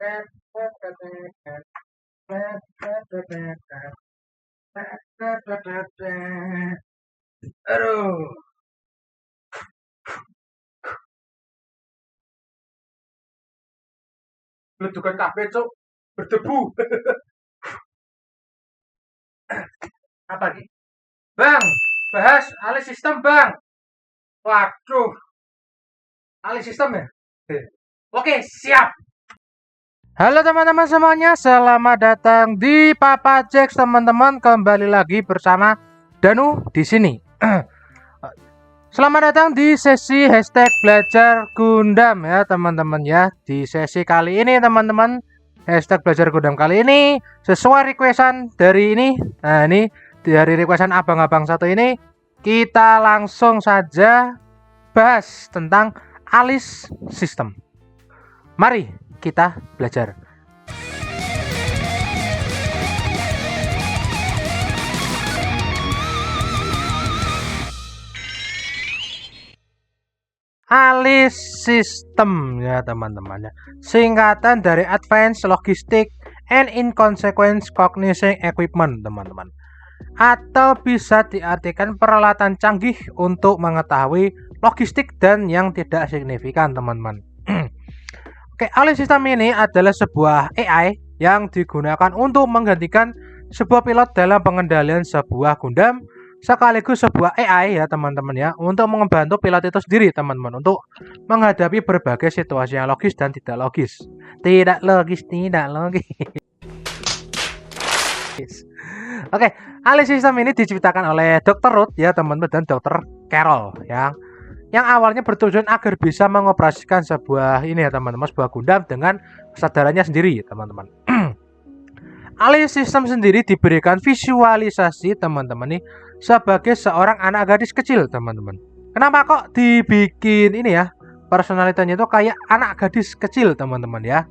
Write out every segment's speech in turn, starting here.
Aduh, ledukan kabeh, Cuk. Berdebu. Apa nih? Bang, bahas alih sistem, Bang. Waduh, alih sistem ya? Oke, siap. Halo teman-teman semuanya, selamat datang di Papa Jax teman-teman. Kembali lagi bersama Danu di sini. Selamat datang di sesi hashtag belajar Gundam ya teman-teman ya. Di sesi kali ini teman-teman, hashtag belajar Gundam kali ini sesuai requestan dari ini. Nah ini dari requestan abang-abang satu ini, kita langsung saja bahas tentang alis sistem. Mari kita belajar. Alis sistem ya teman-teman ya. Singkatan dari Advanced Logistic and Inconsequence Cognition Equipment teman-teman. Atau bisa diartikan peralatan canggih untuk mengetahui logistik dan yang tidak signifikan teman-teman. Oke, alis sistem ini adalah sebuah AI yang digunakan untuk menggantikan sebuah pilot dalam pengendalian sebuah Gundam, sekaligus sebuah AI ya teman-teman ya, untuk membantu pilot itu sendiri teman-teman untuk menghadapi berbagai situasi yang logis dan tidak logis. Tidak logis. Oke, alis sistem ini diciptakan oleh Dr. Ruth ya teman-teman dan Dr. Carol yang awalnya bertujuan agar bisa mengoperasikan sebuah ini ya teman-teman, sebuah Gundam dengan kesadarannya sendiri teman-teman. Alis sistem sendiri diberikan visualisasi teman-teman nih sebagai seorang anak gadis kecil teman-teman. Kenapa kok dibikin ini ya, personalitanya itu kayak anak gadis kecil teman-teman ya.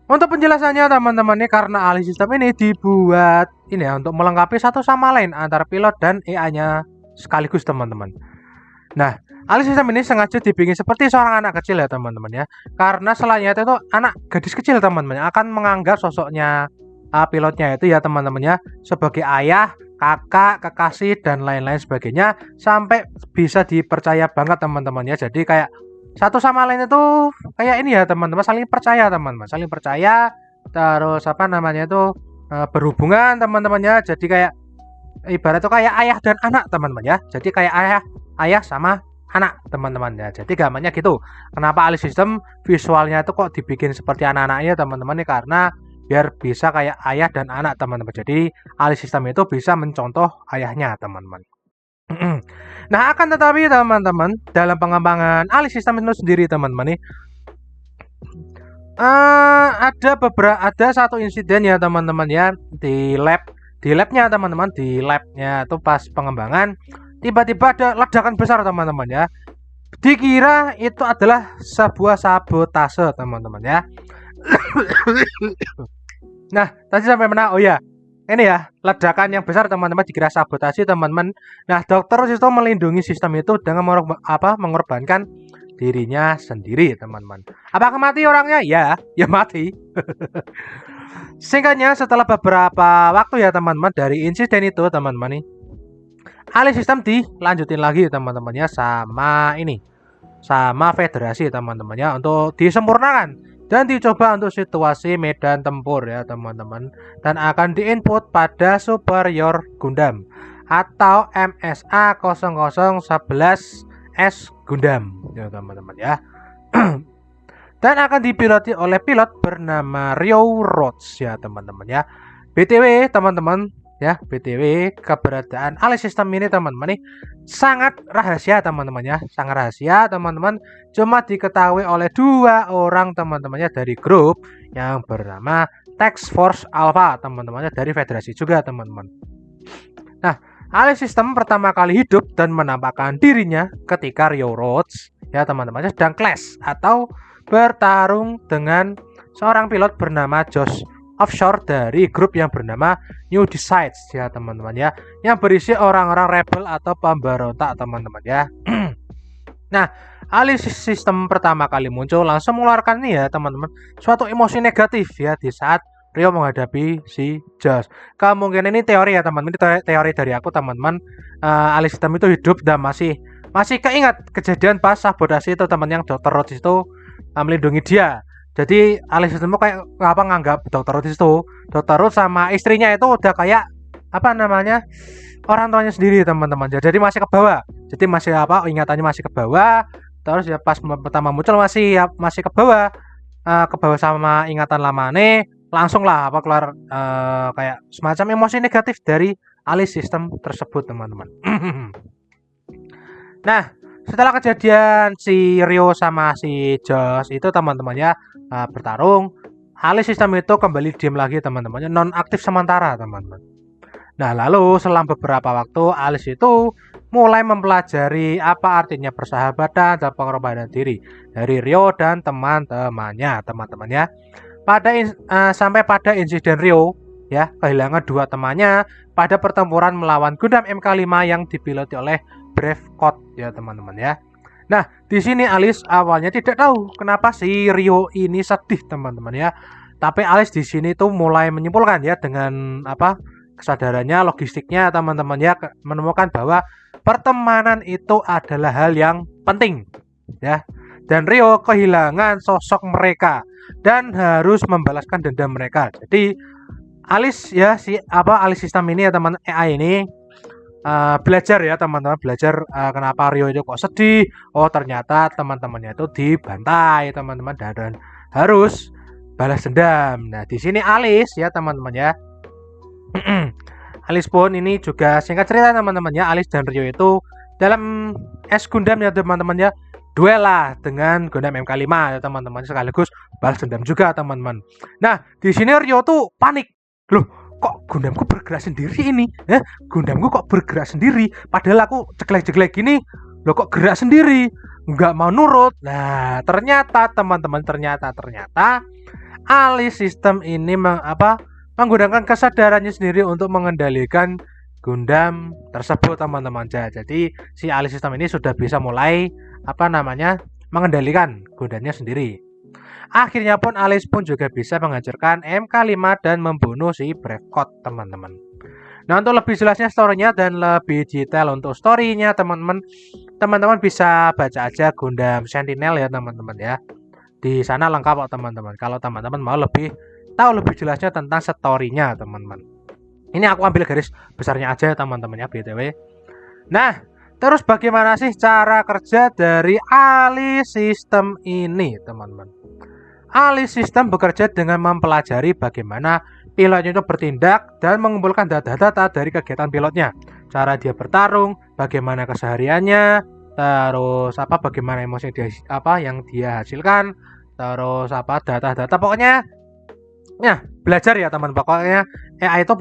Untuk penjelasannya teman-teman nih, karena alis sistem ini dibuat ini ya untuk melengkapi satu sama lain antara pilot dan AI-nya sekaligus teman-teman. Nah, alis sistem ini sengaja dibikin seperti seorang anak kecil ya teman-teman ya. Karena selainnya itu anak gadis kecil teman-teman akan menganggap sosoknya pilotnya itu ya teman-teman ya sebagai ayah, kakak, kekasih dan lain-lain sebagainya, sampai bisa dipercaya banget teman-teman ya. Jadi kayak satu sama lain itu kayak ini ya teman-teman, saling percaya teman-teman, saling percaya, terus apa namanya itu berhubungan teman-teman ya. Jadi kayak ibarat itu kayak ayah dan anak teman-teman ya. Jadi kayak ayah sama anak teman-teman ya. Jadi gambarnya gitu. Kenapa alis sistem visualnya itu kok dibikin seperti anak-anaknya teman-teman nih, karena biar bisa kayak ayah dan anak teman-teman. Jadi alis sistem itu bisa mencontoh ayahnya teman-teman. Nah, akan tetapi teman-teman, dalam pengembangan alis sistem itu sendiri teman-teman nih, ada satu insiden ya teman-teman ya di labnya teman-teman, di labnya itu pas pengembangan tiba-tiba ada ledakan besar teman-teman ya. Dikira itu adalah sebuah sabotase teman-teman ya. Nah, tadi sampai mana? Oh ya, ini ya ledakan yang besar teman-teman dikira sabotase teman-teman. Nah, dokter itu melindungi sistem itu dengan mengorbankan dirinya sendiri teman-teman. Apakah mati orangnya? Ya mati. Singkatnya, setelah beberapa waktu ya teman-teman dari insiden itu teman-teman nih, alis sistem dilanjutin lagi teman-temannya sama federasi teman-temannya untuk disempurnakan dan dicoba untuk situasi medan tempur ya teman-teman, dan akan diinput pada Superior Gundam atau MSA 0011S Gundam ya teman-teman ya. Dan akan dipiloti oleh pilot bernama Ryo Rhodes ya teman-teman ya. BTW teman-teman ya, BTW keberadaan alis sistem ini teman-teman nih sangat rahasia teman-teman ya, sangat rahasia teman-teman. Cuma diketahui oleh 2 orang teman-temannya dari grup yang bernama Task Force Alpha teman-temannya dari federasi juga teman-teman. Nah, alis sistem pertama kali hidup dan menampakkan dirinya ketika Ryo Rhodes ya teman-temannya sedang clash atau bertarung dengan seorang pilot bernama Josh Offshore dari grup yang bernama New Decides ya teman-teman ya, yang berisi orang-orang rebel atau pemberontak teman-teman ya. Nah, Alih sistem pertama kali muncul langsung mengeluarkan nih ya teman-teman suatu emosi negatif ya di saat Rio menghadapi si Josh. Kemungkinan ini teori ya teman-teman, ini teori dari aku teman-teman. Alih sistem itu hidup dan masih keingat kejadian pas sabotase itu teman yang Dr. Rhodes itu melindungi dia. Jadi alih sistem itu kayak apa nganggap Dr. Rhodes itu Dr. Rhodes sama istrinya itu udah kayak apa namanya orang tuanya sendiri teman-teman. Jadi masih ke bawah. Jadi masih apa ingatannya masih ke bawah. Terus ya pas pertama muncul masih ke bawah sama ingatan lama nih langsung lah apa keluar kayak semacam emosi negatif dari alih sistem tersebut teman-teman. Nah setelah kejadian si Rio sama si Josh itu teman-temannya bertarung, alih sistem itu kembali diam lagi teman-temannya, non aktif sementara teman-teman. Nah lalu selang beberapa waktu Alice itu mulai mempelajari apa artinya persahabatan dan pengorbanan diri dari Rio dan teman-temannya ya. Sampai pada insiden Rio ya kehilangan dua temannya pada pertempuran melawan Gundam MK5 yang dipiloti oleh Brave Code ya teman-teman ya. Nah di sini Alice awalnya tidak tahu kenapa si Rio ini sedih teman-teman ya. Tapi Alice di sini tuh mulai menyimpulkan ya dengan apa kesadarannya, logistiknya teman-teman ya menemukan bahwa pertemanan itu adalah hal yang penting ya. Dan Rio kehilangan sosok mereka dan harus membalaskan dendam mereka. Jadi Alice ya Alice sistem ini ya teman AI ini belajar ya teman-teman belajar kenapa Rio itu kok sedih. Oh ternyata teman-temannya itu dibantai teman-teman dan harus balas dendam. Nah di sini Alice ya teman-teman ya. Alice pun ini juga singkat cerita teman-teman ya, Alice dan Rio itu dalam S Gundam ya teman-teman ya, duel lah dengan Gundam MK5 ya teman-teman, sekaligus balas dendam juga teman-teman. Nah di sini Rio tuh panik, loh kok Gundamku bergerak sendiri ini, Gundamku kok bergerak sendiri, padahal aku ceklek-ceklek gini, loh kok gerak sendiri, nggak mau nurut. Nah ternyata teman-teman ternyata Alice sistem ini menggunakan kesadarannya sendiri untuk mengendalikan Gundam tersebut teman-teman. Jadi si alih sistem ini sudah bisa mulai mengendalikan Gundamnya sendiri. Akhirnya pun Alice pun juga bisa menghancurkan MK5 dan membunuh si Brave Code teman-teman. Nah untuk lebih jelasnya story-nya dan lebih detail untuk story-nya teman-teman bisa baca aja Gundam Sentinel ya teman-teman ya. Di sana lengkap kok teman-teman. Kalau teman-teman mau tahu lebih jelasnya tentang story-nya teman-teman. Ini aku ambil garis besarnya aja teman-teman ya BTW. Nah, terus bagaimana sih cara kerja dari alih sistem ini teman-teman? Alih sistem bekerja dengan mempelajari bagaimana pilotnya itu bertindak dan mengumpulkan data-data dari kegiatan pilotnya. Cara dia bertarung, bagaimana kesehariannya, terus bagaimana emosi yang dia hasilkan, terus data-data pokoknya ya belajar ya teman pokoknya AI itu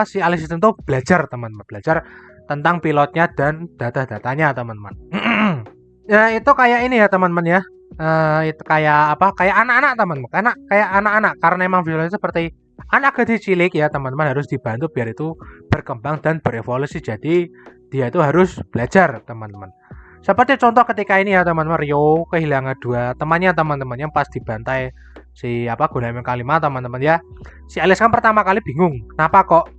si alih sistem itu belajar teman-teman belajar tentang pilotnya dan data-datanya teman-teman. Ya itu kayak ini ya teman-teman ya itu kayak kayak anak-anak teman-teman kayak anak-anak karena memang visualnya seperti anak kecil cilik ya teman-teman harus dibantu biar itu berkembang dan berevolusi. Jadi dia itu harus belajar teman-teman. Seperti contoh ketika ini ya teman-teman Rio kehilangan dua temannya teman-teman yang pas dibantai si Gundam MK5 teman-teman ya. Si Alice kan pertama kali bingung kenapa kok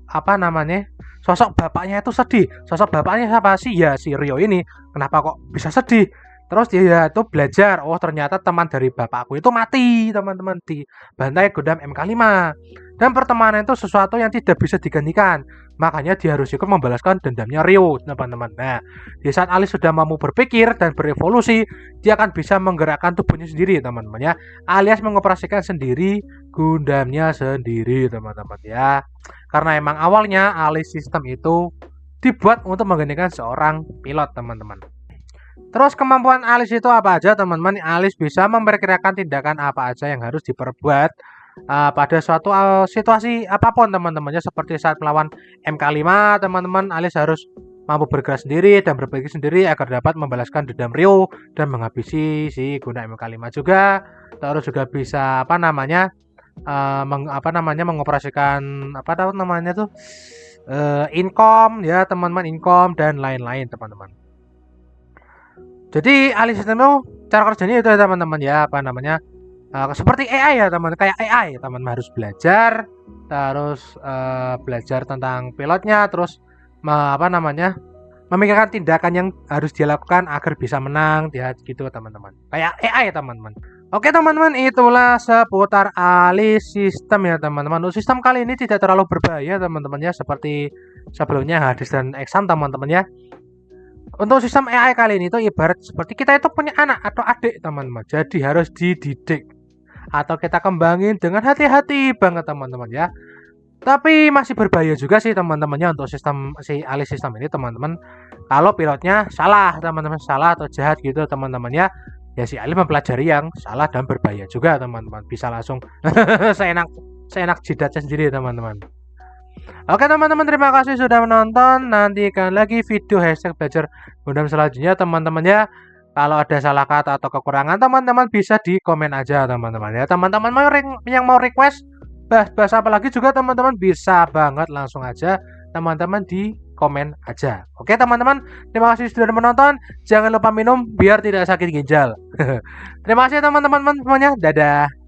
sosok bapaknya itu sedih. Sosok bapaknya siapa sih? Ya si Rio ini. Kenapa kok bisa sedih? Terus dia tuh belajar, oh ternyata teman dari bapakku itu mati teman-teman di bantai Gundam MK5. Dan pertemanan itu sesuatu yang tidak bisa digantikan. Makanya dia harus ikut membalaskan dendamnya Rio teman-teman. Nah di saat Alice sudah mampu berpikir dan berevolusi, dia akan bisa menggerakkan tubuhnya sendiri teman-teman ya, alias mengoperasikan sendiri Gundamnya sendiri teman-teman ya. Karena emang awalnya alih sistem itu dibuat untuk menggantikan seorang pilot teman-teman. Terus kemampuan Alice itu apa aja teman-teman? Alice bisa memperkirakan tindakan apa aja yang harus diperbuat pada suatu situasi apapun teman-temannya, seperti saat melawan MK5 teman-teman, Alice harus mampu bergerak sendiri dan berpikir sendiri agar dapat membalaskan dendam Rio dan menghabisi si Gundam MK5 juga. Terus juga bisa mengoperasikan income ya teman-teman, income dan lain-lain teman-teman. Jadi alih sistem itu cara kerjanya itu ya teman-teman ya, apa namanya, seperti AI ya teman, kayak AI teman harus belajar, terus belajar tentang pilotnya, terus apa namanya, memikirkan tindakan yang harus dilakukan agar bisa menang, ya gitu teman-teman. Kayak AI teman-teman. Oke teman-teman, itulah seputar alih sistem ya teman-teman. Untuk sistem kali ini tidak terlalu berbahaya teman-teman ya, seperti sebelumnya Hades dan Exam teman-teman ya. Untuk sistem AI kali ini itu ibarat seperti kita itu punya anak atau adik teman-teman. Jadi harus dididik atau kita kembangin dengan hati-hati banget teman-teman ya. Tapi masih berbahaya juga sih teman-temannya untuk sistem si alih sistem ini teman-teman. Kalau pilotnya salah teman-teman, salah atau jahat gitu teman-temannya, ya si alih mempelajari yang salah dan berbahaya juga teman-teman. Bisa langsung seenak jidatnya sendiri teman-teman. Oke teman-teman, terima kasih sudah menonton. Nantikan lagi video hashtag belajar Gundam selanjutnya teman-teman ya. Kalau ada salah kata atau kekurangan teman-teman bisa di komen aja teman-teman ya. Teman-teman yang mau request bahas apa lagi juga teman-teman bisa banget langsung aja teman-teman di komen aja. Oke teman-teman, terima kasih sudah menonton. Jangan lupa minum biar tidak sakit ginjal. Terima kasih teman-teman semuanya. Dadah.